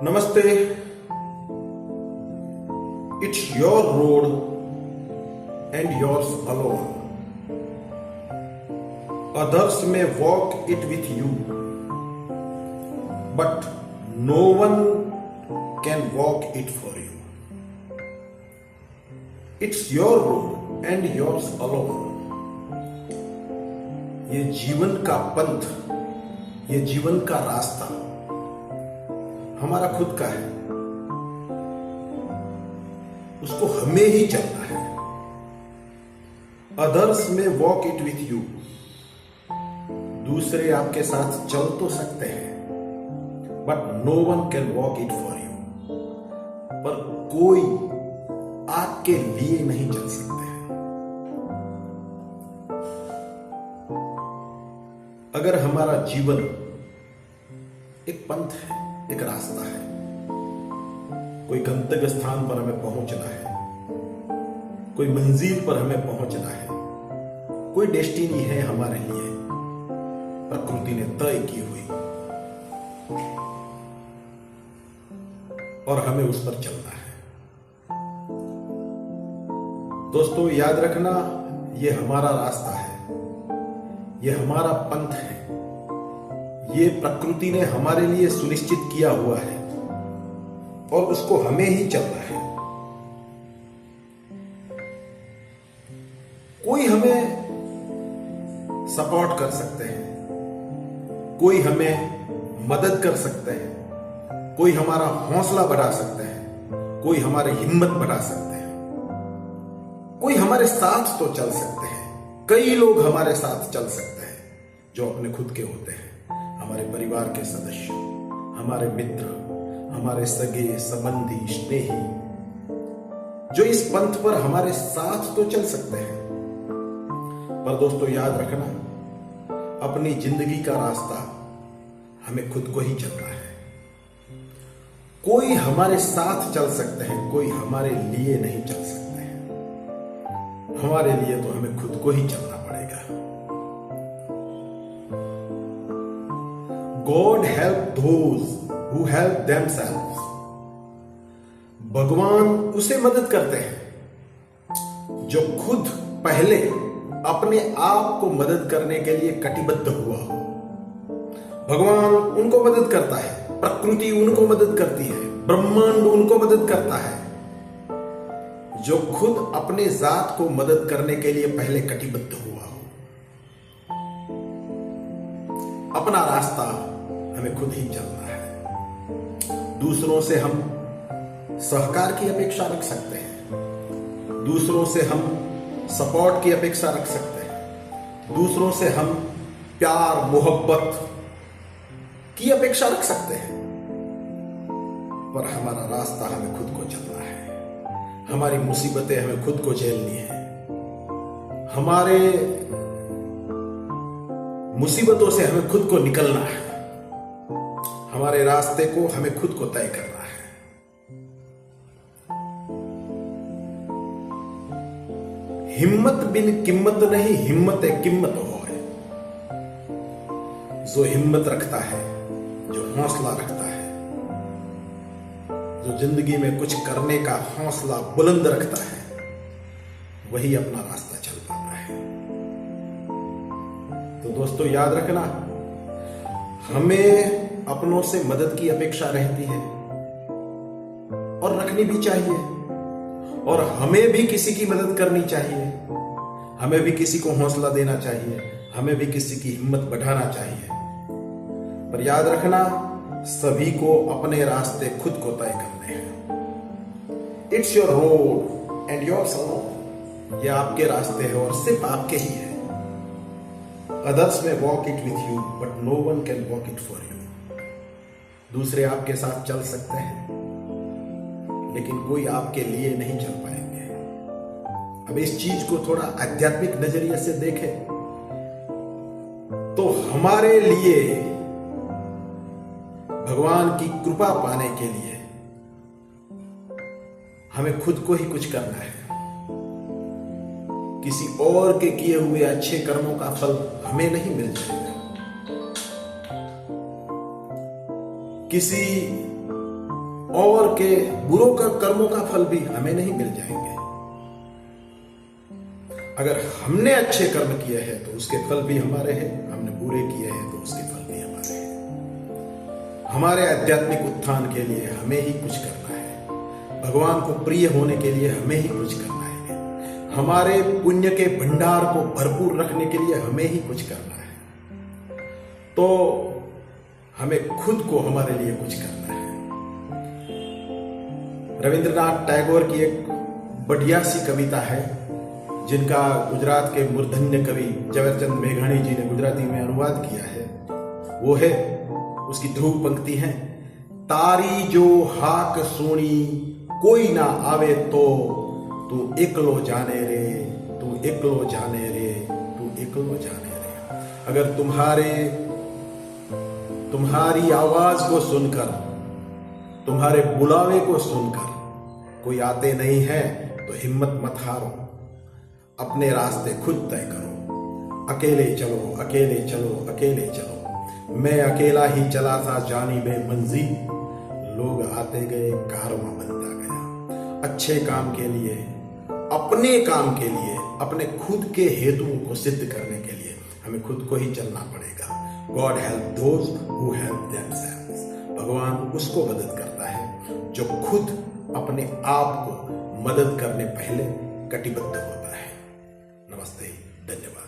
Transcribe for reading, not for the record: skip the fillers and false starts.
नमस्ते. It's your road and yours alone. Others may walk it with you, but no one can walk it for you. It's your road and yours alone. ये जीवन का पंथ, ये जीवन का रास्ता हमारा खुद का है, उसको हमें ही चलना है. अदर्स में वॉक इट विथ यू. दूसरे आपके साथ चल तो सकते हैं, but no one can walk it for you. पर कोई आपके लिए नहीं चल सकते हैं. अगर हमारा जीवन एक पंथ है, एक रास्ता है, कोई गंतव्य स्थान पर हमें पहुंचना है, कोई मंजिल पर हमें पहुंचना है, कोई डेस्टिनी है हमारे लिए, प्रकृति ने तय की हुई, और हमें उस पर चलना है. दोस्तों याद रखना, ये हमारा रास्ता है, ये हमारा पंथ है, ये प्रकृति ने हमारे लिए सुनिश्चित किया हुआ है और उसको हमें ही चलना है. कोई हमें सपोर्ट कर सकते हैं, कोई हमें मदद कर सकते हैं, कोई हमारा हौसला बढ़ा सकते हैं, कोई हमारी हिम्मत बढ़ा सकते हैं, कोई हमारे साथ तो चल सकते हैं. कई लोग हमारे साथ चल सकते हैं जो अपने खुद के होते हैं, हमारे परिवार के सदस्य, हमारे मित्र, हमारे सगे संबंधी, स्नेही, जो इस पंथ पर हमारे साथ तो चल सकते हैं. पर दोस्तों याद रखना, अपनी जिंदगी का रास्ता हमें खुद को ही चलना है. कोई हमारे साथ चल सकते हैं, कोई हमारे लिए नहीं चल सकते हैं. हमारे लिए तो हमें खुद को ही चलना पड़ेगा. God help those who help themselves. भगवान उसे मदद करते हैं जो खुद पहले अपने आप को मदद करने के लिए कटिबद्ध हुआ हो. भगवान उनको मदद करता है, प्रकृति उनको मदद करती है, ब्रह्मांड उनको मदद करता है जो खुद अपने जात को मदद करने के लिए पहले कटिबद्ध हुआ हो. अपना रास्ता हमें खुद ही चलना है. दूसरों से हम सहकार की अपेक्षा रख सकते हैं, दूसरों से हम सपोर्ट की अपेक्षा रख सकते हैं, दूसरों से हम प्यार मोहब्बत की अपेक्षा रख सकते हैं, पर हमारा रास्ता हमें खुद को चलना है. हमारी मुसीबतें हमें खुद को झेलनी है. हमारे मुसीबतों से हमें खुद को निकलना है. हमारे रास्ते को हमें खुद को तय करना है. हिम्मत बिन किम्मत नहीं, हिम्मत किम्मत हो है. जो हिम्मत रखता है, जो हौसला रखता है, जो जिंदगी में कुछ करने का हौसला बुलंद रखता है, वही अपना रास्ता चल पाता है. तो दोस्तों याद रखना, हमें अपनों से मदद की अपेक्षा रहती है और रखनी भी चाहिए, और हमें भी किसी की मदद करनी चाहिए, हमें भी किसी को हौसला देना चाहिए, हमें भी किसी की हिम्मत बढ़ाना चाहिए. पर याद रखना, सभी को अपने रास्ते खुद को तय करने हैं. It's your road and your alone. ये आपके रास्ते हैं और सिर्फ आपके ही है. अदर्स में walk it with you, but no one can walk it for you. दूसरे आपके साथ चल सकते हैं, लेकिन कोई आपके लिए नहीं चल पाएंगे. अब इस चीज को थोड़ा आध्यात्मिक नजरिए से देखें तो हमारे लिए भगवान की कृपा पाने के लिए हमें खुद को ही कुछ करना है. किसी और के किए हुए अच्छे कर्मों का फल हमें नहीं मिल जाएगा. किसी और के बुरों का कर्मों का फल भी हमें नहीं मिल जाएंगे। अगर हमने अच्छे कर्म किए हैं तो उसके फल भी हमारे हैं, हमने बुरे किए हैं तो उसके फल भी हमारे हैं। हमारे आध्यात्मिक उत्थान के लिए हमें ही कुछ करना है, भगवान को प्रिय होने के लिए हमें ही कुछ करना है, हमारे पुण्य के भंडार को भरपूर रखने के लिए हमें ही कुछ करना है। तो हमें खुद को हमारे लिए कुछ करना है। रविंद्रनाथ टैगोर की एक बढ़िया सी कविता है जिनका गुजरात के मूर्धन्य कवि झवेरचंद मेघाणी जी ने गुजराती में अनुवाद किया है। वो है, उसकी ध्रुव पंक्ति है, तारी जो हाक सुनी कोई ना आवे तो तू एकलो जाने रे, तू एकलो जाने रे, तू एकलो जाने रे। अगर तुम्हारी आवाज को सुनकर, तुम्हारे बुलावे को सुनकर कोई आते नहीं है तो हिम्मत मत हारो, अपने रास्ते खुद तय करो। अकेले चलो, अकेले चलो, अकेले चलो। मैं अकेला ही चला था जानी बेमंजिल, लोग आते गए कारवां बनता गया। अच्छे काम के लिए, अपने काम के लिए, अपने खुद के हेतुओं को सिद्ध करने के लिए हमें खुद को ही चलना पड़ेगा। God help those who help themselves. भगवान उसको मदद करता है जो खुद अपने आप को मदद करने पहले कटिबद्ध होता है। नमस्ते, धन्यवाद।